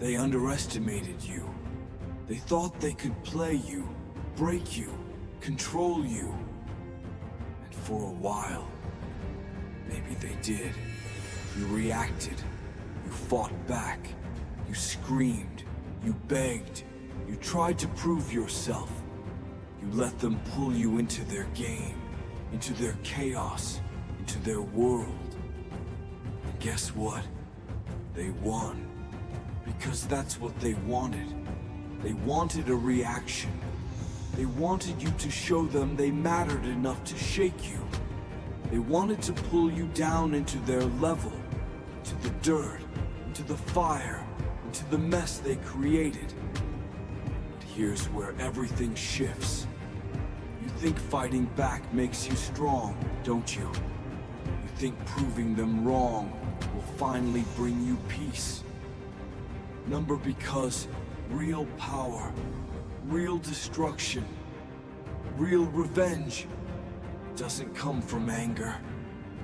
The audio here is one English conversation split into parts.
They underestimated you. They thought they could play you, break you, control you. And for a while, maybe they did. You reacted. You fought back. You screamed. You begged. You tried to prove yourself. You let them pull you into their game, into their chaos, into their world. And guess what? They won. Because that's what they wanted. They wanted a reaction. They wanted you to show them they mattered enough to shake you. They wanted to pull you down into their level, into the dirt, into the fire, into the mess they created. But here's where everything shifts. You think fighting back makes you strong, don't you? You think proving them wrong will finally bring you peace. Number because real power, real destruction, real revenge doesn't come from anger.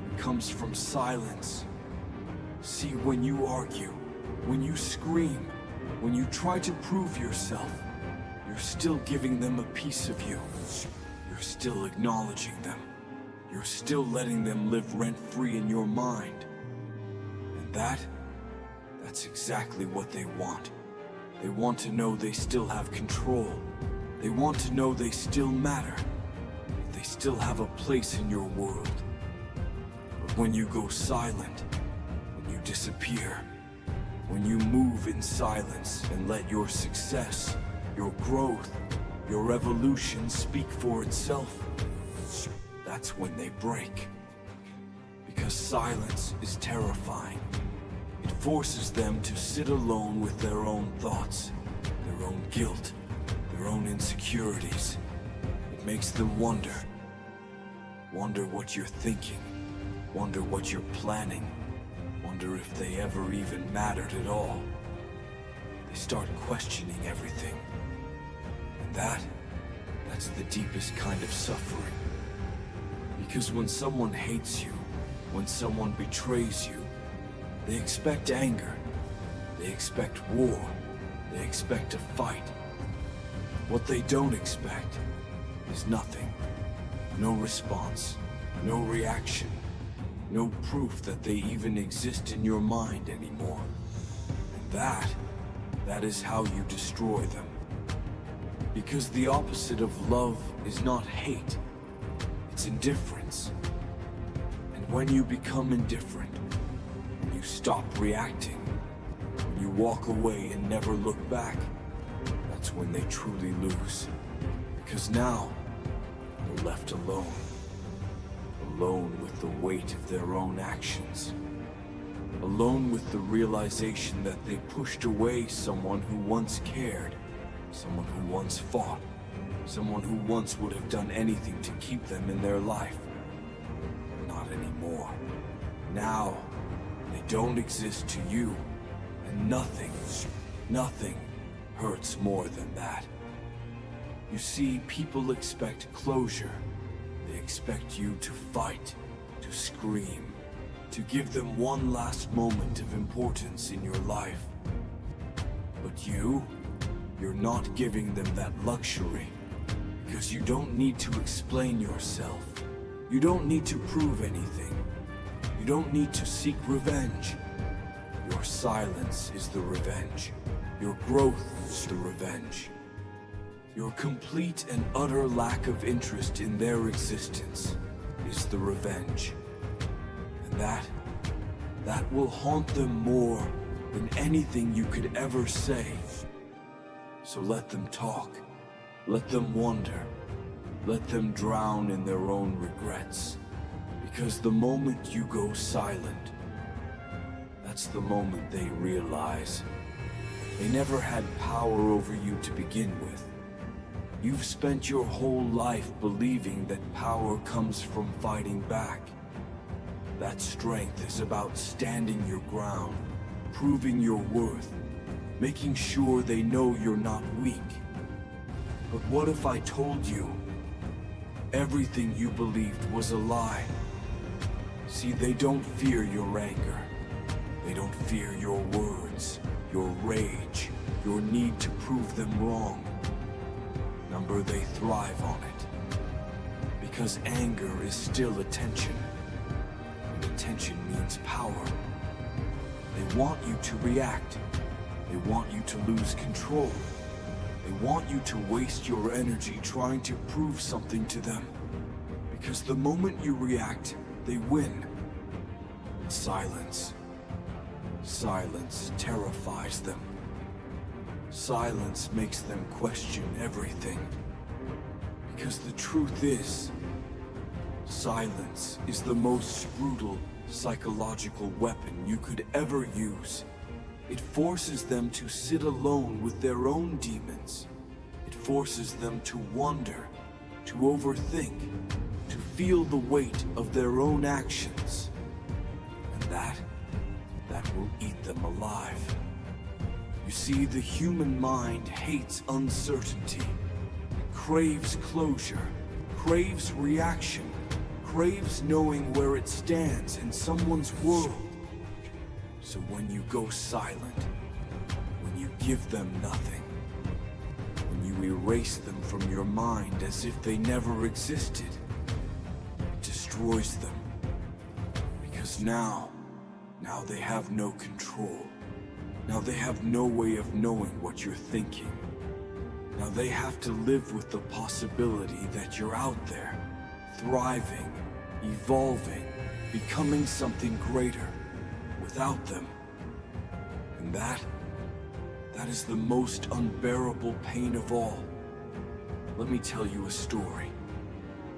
It comes from silence. See, when you argue, when you scream, when you try to prove yourself, you're still giving them a piece of you. You're still acknowledging them. You're still letting them live rent-free in your mind. And that's exactly what they want. They want to know they still have control. They want to know they still matter. They still have a place in your world. But when you go silent, when you disappear, when you move in silence and let your success, your growth, your evolution speak for itself, that's when they break. Because silence is terrifying. It forces them to sit alone with their own thoughts, their own guilt, their own insecurities. It makes them wonder what you're thinking, wonder what you're planning, wonder if they ever even mattered at all. They start questioning everything. And that's the deepest kind of suffering. Because when someone hates you, when someone betrays you, they expect anger, they expect war, they expect a fight. What they don't expect is nothing. No response, no reaction, no proof that they even exist in your mind anymore. And that is how you destroy them. Because the opposite of love is not hate, it's indifference. And when you become indifferent, when you stop reacting, when you walk away and never look back, that's when they truly lose. Because now, they're left alone. Alone with the weight of their own actions. Alone with the realization that they pushed away someone who once cared, someone who once fought, someone who once would have done anything to keep them in their life. Not anymore. Now, they don't exist to you, and nothing hurts more than that. You see, people expect closure. They expect you to fight, to scream, to give them one last moment of importance in your life. But you're not giving them that luxury, because you don't need to explain yourself. You don't need to prove anything. You don't need to seek revenge. Your silence is the revenge. Your growth is the revenge. Your complete and utter lack of interest in their existence is the revenge. And that will haunt them more than anything you could ever say. So let them talk. Let them wonder. Let them drown in their own regrets. Because the moment you go silent, that's the moment they realize they never had power over you to begin with. You've spent your whole life believing that power comes from fighting back. That strength is about standing your ground, proving your worth, making sure they know you're not weak. But what if I told you everything you believed was a lie? See, they don't fear your anger. They don't fear your words. your rage, your need to prove them wrong. Number, they thrive on it. Because anger is still attention. And attention means power. They want you to react. They want you to lose control. They want you to waste your energy trying to prove something to them. Because the moment you react, they win. Silence. Silence terrifies them. Silence makes them question everything. Because the truth is, silence is the most brutal psychological weapon you could ever use. It forces them to sit alone with their own demons. It forces them to wonder, to overthink, to feel the weight of their own actions. And that will eat them alive. You see, the human mind hates uncertainty. It craves closure, craves reaction, craves knowing where it stands in someone's world. So when you go silent, when you give them nothing, when you erase them from your mind as if they never existed, it destroys them. Because now they have no control. Now they have no way of knowing what you're thinking. Now they have to live with the possibility that you're out there, thriving, evolving, becoming something greater, without them. And that is the most unbearable pain of all. Let me tell you a story.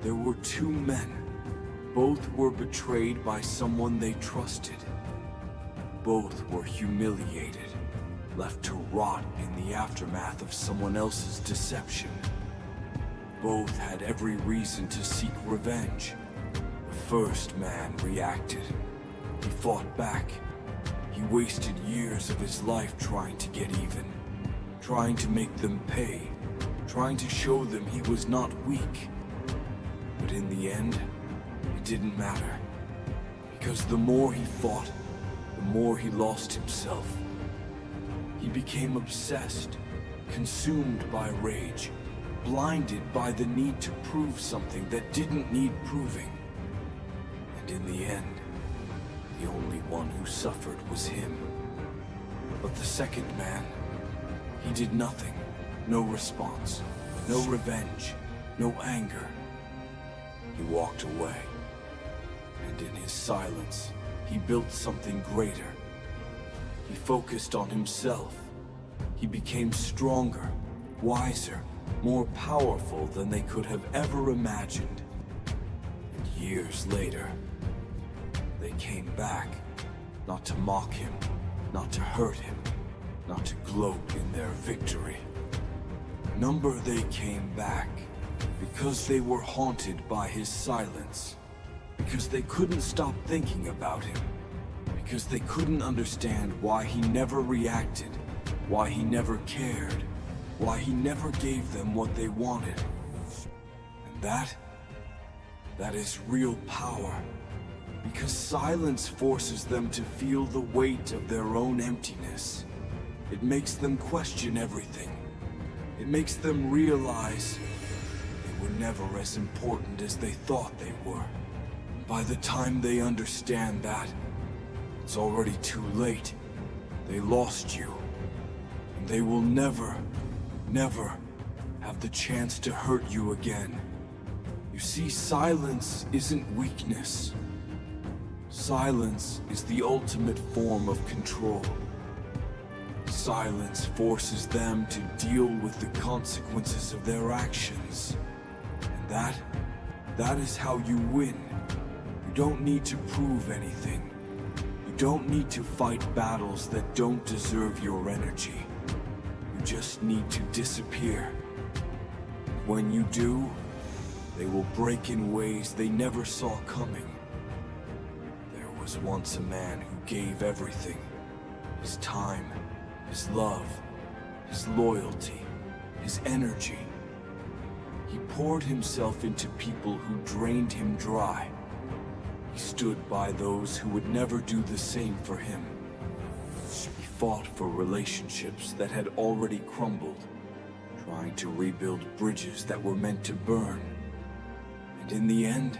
There were two men. Both were betrayed by someone they trusted. Both were humiliated, left to rot in the aftermath of someone else's deception. Both had every reason to seek revenge. The first man reacted. He fought back. He wasted years of his life trying to get even, trying to make them pay, trying to show them he was not weak. But in the end, it didn't matter. Because the more he fought, the more he lost himself. He became obsessed, consumed by rage, blinded by the need to prove something that didn't need proving. And in the end, the only one who suffered was him. But the second man, he did nothing. No response, no revenge, no anger. He walked away. And in his silence, he built something greater. He focused on himself. He became stronger, wiser, more powerful than they could have ever imagined. And years later, they came back, not to mock him, not to hurt him, not to gloat in their victory. Number, they came back because they were haunted by his silence. Because they couldn't stop thinking about him. Because they couldn't understand why he never reacted, why he never cared, why he never gave them what they wanted. And that is real power. Because silence forces them to feel the weight of their own emptiness. It makes them question everything. It makes them realize they were never as important as they thought they were. By the time they understand that, it's already too late. They lost you. And they will never have the chance to hurt you again. You see, silence isn't weakness. Silence is the ultimate form of control. Silence forces them to deal with the consequences of their actions. And that is how you win. You don't need to prove anything. You don't need to fight battles that don't deserve your energy. You just need to disappear. When you do, they will break in ways they never saw coming. There was once a man who gave everything. His time, his love, his loyalty, his energy. He poured himself into people who drained him dry. He stood by those who would never do the same for him. He fought for relationships that had already crumbled, trying to rebuild bridges that were meant to burn. And in the end,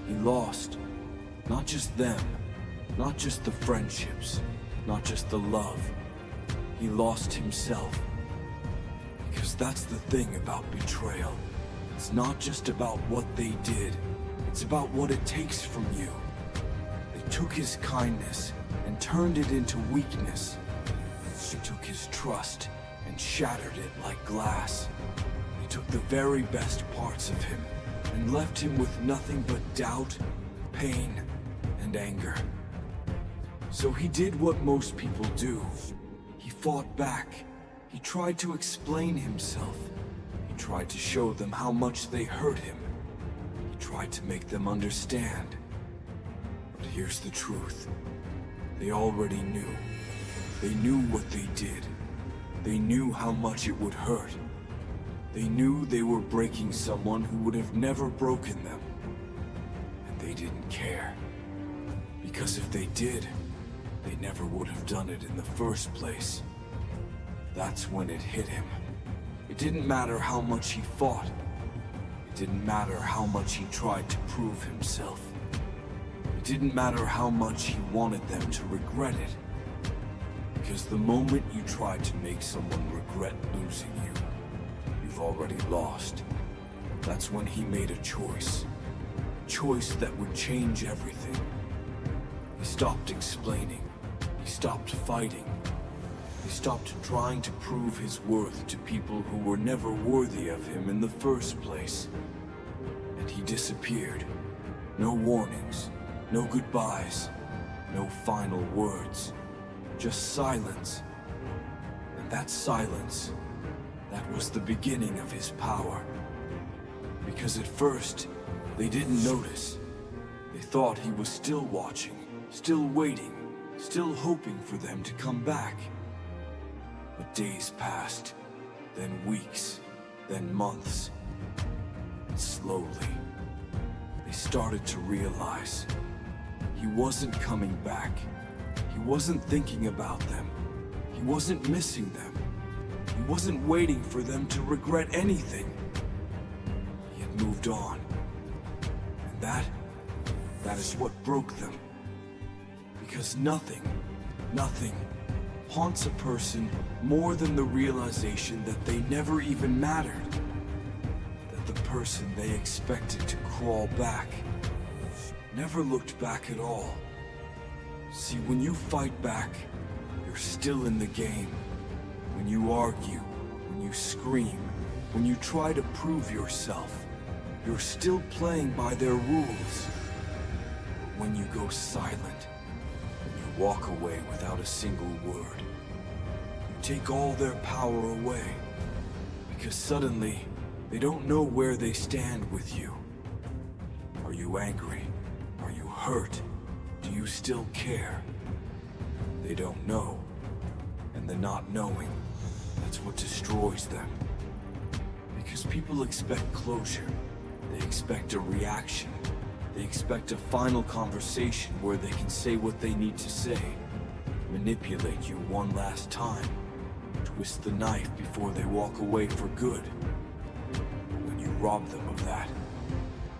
he lost. Not just them, not just the friendships, not just the love. He lost himself. Because that's the thing about betrayal. It's not just about what they did, it's about what it takes from you. They took his kindness and turned it into weakness. They took his trust and shattered it like glass. They took the very best parts of him and left him with nothing but doubt, pain, and anger. So he did what most people do. He fought back. He tried to explain himself. He tried to show them how much they hurt him. He tried to make them understand. But here's the truth. They already knew. They knew what they did. They knew how much it would hurt. They knew they were breaking someone who would have never broken them. And they didn't care. Because if they did, they never would have done it in the first place. That's when it hit him. It didn't matter how much he fought. It didn't matter how much he tried to prove himself. It didn't matter how much he wanted them to regret it. Because the moment you try to make someone regret losing you, you've already lost. That's when he made a choice. A choice that would change everything. He stopped explaining. He stopped fighting. He stopped trying to prove his worth to people who were never worthy of him in the first place. And he disappeared. No warnings, no goodbyes, no final words. Just silence. And that silence, that was the beginning of his power. Because at first, they didn't notice. They thought he was still watching, still waiting, still hoping for them to come back. But days passed, then weeks, then months. And slowly, they started to realize he wasn't coming back. He wasn't thinking about them. He wasn't missing them. He wasn't waiting for them to regret anything. He had moved on. And that is what broke them. Because nothing haunts a person more than the realization that they never even mattered. That the person they expected to crawl back never looked back at all. See, when you fight back, you're still in the game. When you argue, when you scream, when you try to prove yourself, you're still playing by their rules. But when you go silent, when you walk away without a single word, you take all their power away. Because suddenly, they don't know where they stand with you. Are you angry? Are you hurt? Do you still care? They don't know. And the not knowing, that's what destroys them. Because people expect closure. They expect a reaction. They expect a final conversation where they can say what they need to say. Manipulate you one last time. Twist the knife before they walk away for good. When you rob them of that,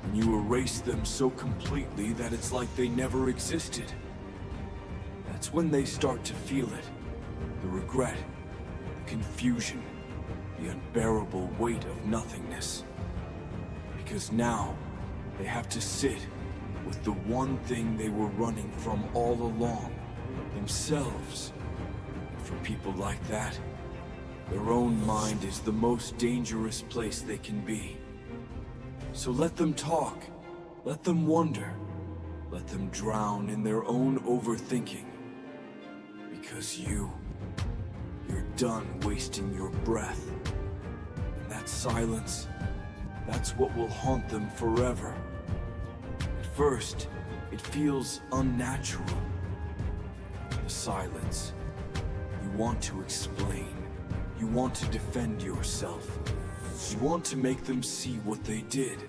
when you erase them so completely that it's like they never existed, that's when they start to feel it. The regret, the confusion, the unbearable weight of nothingness. Because now, they have to sit with the one thing they were running from all along, themselves. And for people like that, their own mind is the most dangerous place they can be. So let them talk, let them wonder, let them drown in their own overthinking. Because you're done wasting your breath. And that silence, that's what will haunt them forever. At first, it feels unnatural. The silence. You want to explain. You want to defend yourself. You want to make them see what they did.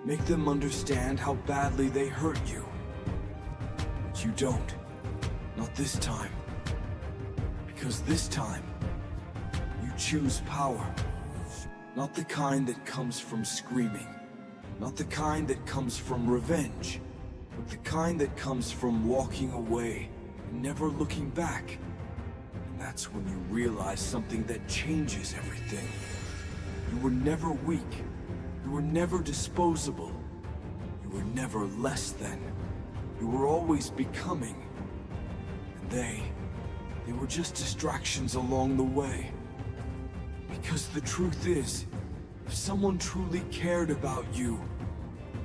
Make them understand how badly they hurt you. But you don't. Not this time. Because this time, you choose power. Not the kind that comes from screaming. Not the kind that comes from revenge. But the kind that comes from walking away and never looking back. And that's when you realize something that changes everything. You were never weak. You were never disposable. You were never less than. You were always becoming. And they were just distractions along the way. Because the truth is, if someone truly cared about you,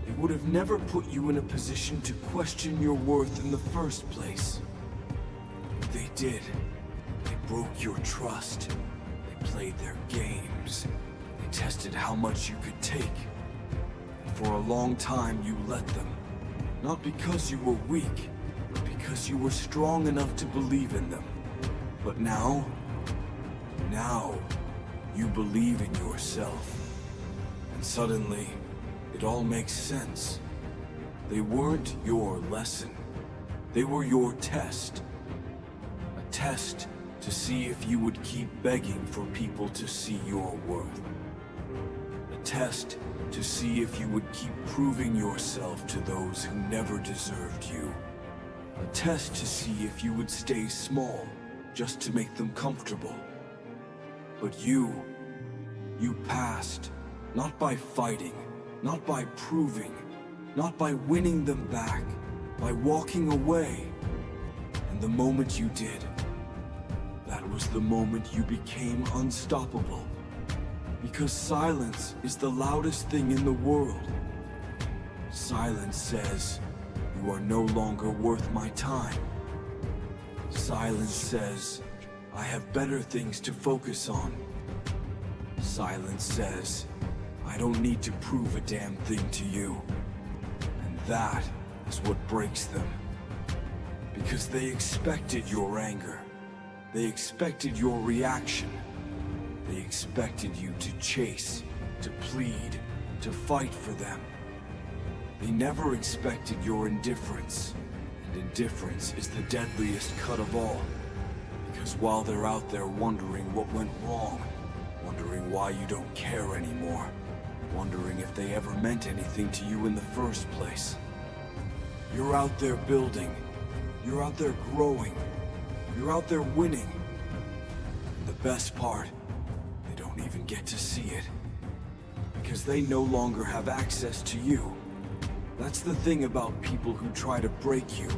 they would have never put you in a position to question your worth in the first place. If they did, they broke your trust. They played their games. They tested how much you could take. And for a long time you let them. Not because you were weak, but because you were strong enough to believe in them. But now, you believe in yourself. And suddenly, it all makes sense. They weren't your lesson. They were your test. A test to see if you would keep begging for people to see your worth. A test to see if you would keep proving yourself to those who never deserved you. A test to see if you would stay small just to make them comfortable. But you passed, not by fighting, not by proving, not by winning them back, by walking away. And the moment you did, that was the moment you became unstoppable. Because silence is the loudest thing in the world. Silence says, you are no longer worth my time. Silence says, I have better things to focus on. Silence says, I don't need to prove a damn thing to you. And that is what breaks them. Because they expected your anger. They expected your reaction. They expected you to chase, to plead, to fight for them. They never expected your indifference. And indifference is the deadliest cut of all. Because while they're out there wondering what went wrong, wondering why you don't care anymore, wondering if they ever meant anything to you in the first place, you're out there building, you're out there growing, you're out there winning. And the best part, they don't even get to see it. Because they no longer have access to you. That's the thing about people who try to break you.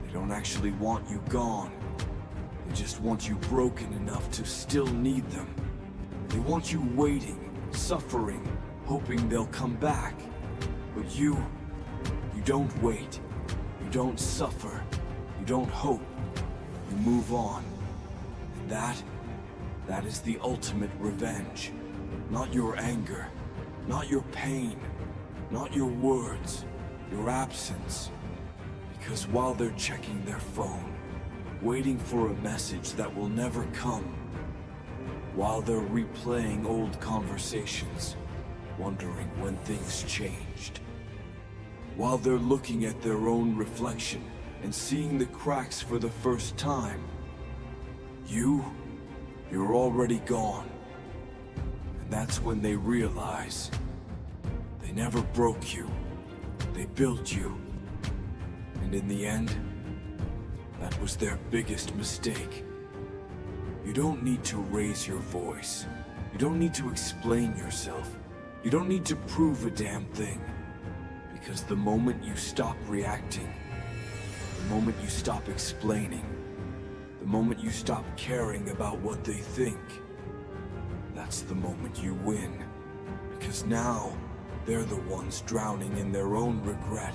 They don't actually want you gone. They just want you broken enough to still need them. They want you waiting, suffering, hoping they'll come back. But you don't wait. You don't suffer. You don't hope. You move on. And that is the ultimate revenge. Not your anger, not your pain, not your words, your absence. Because while they're checking their phone, waiting for a message that will never come, while they're replaying old conversations, wondering when things changed, while they're looking at their own reflection and seeing the cracks for the first time, you're already gone. And that's when they realize they never broke you, they built you. And in the end, that was their biggest mistake. You don't need to raise your voice. You don't need to explain yourself. You don't need to prove a damn thing. Because the moment you stop reacting, the moment you stop explaining, the moment you stop caring about what they think, that's the moment you win. Because now, they're the ones drowning in their own regret.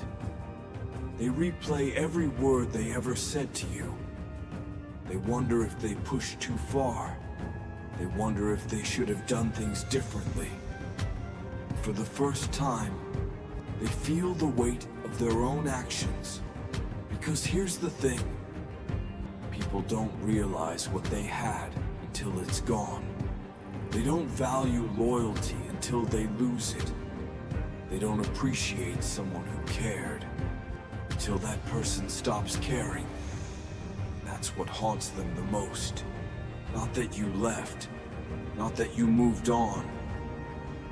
They replay every word they ever said to you. They wonder if they pushed too far. They wonder if they should have done things differently. For the first time, they feel the weight of their own actions. Because here's the thing. People don't realize what they had until it's gone. They don't value loyalty until they lose it. They don't appreciate someone who cared until that person stops caring. That's what haunts them the most. Not that you left, not that you moved on,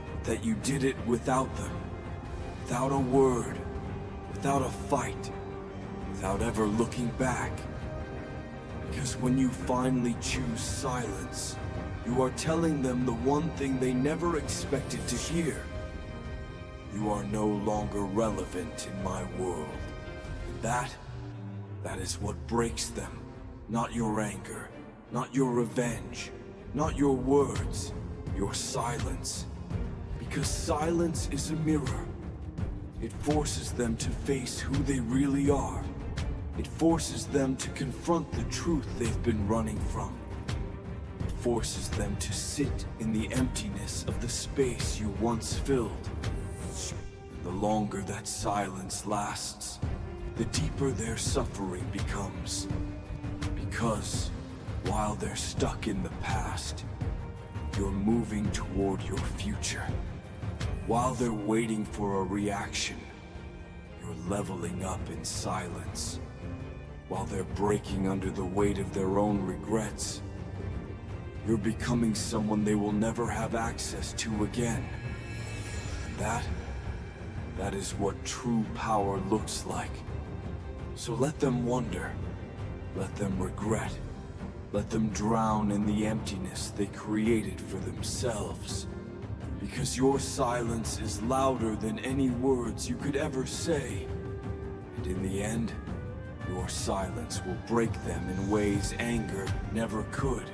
but that you did it without them, without a word, without a fight, without ever looking back. Because when you finally choose silence, you are telling them the one thing they never expected to hear. You are no longer relevant in my world. And that is what breaks them. Not your anger, not your revenge, not your words, your silence. Because silence is a mirror. It forces them to face who they really are. It forces them to confront the truth they've been running from. It forces them to sit in the emptiness of the space you once filled. The longer that silence lasts, the deeper their suffering becomes. Because while they're stuck in the past, you're moving toward your future. While they're waiting for a reaction, you're leveling up in silence. While they're breaking under the weight of their own regrets, you're becoming someone they will never have access to again. And that is what true power looks like. So let them wonder, let them regret, let them drown in the emptiness they created for themselves. Because your silence is louder than any words you could ever say. And in the end, your silence will break them in ways anger never could.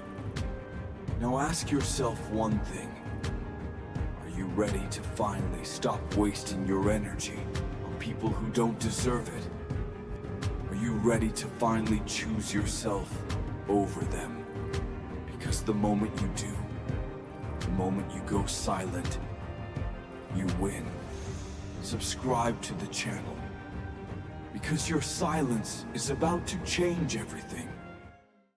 Now ask yourself one thing. Are you ready to finally stop wasting your energy on people who don't deserve it? Are you ready to finally choose yourself over them? Because the moment you do, the moment you go silent, you win. Subscribe to the channel, because your silence is about to change everything.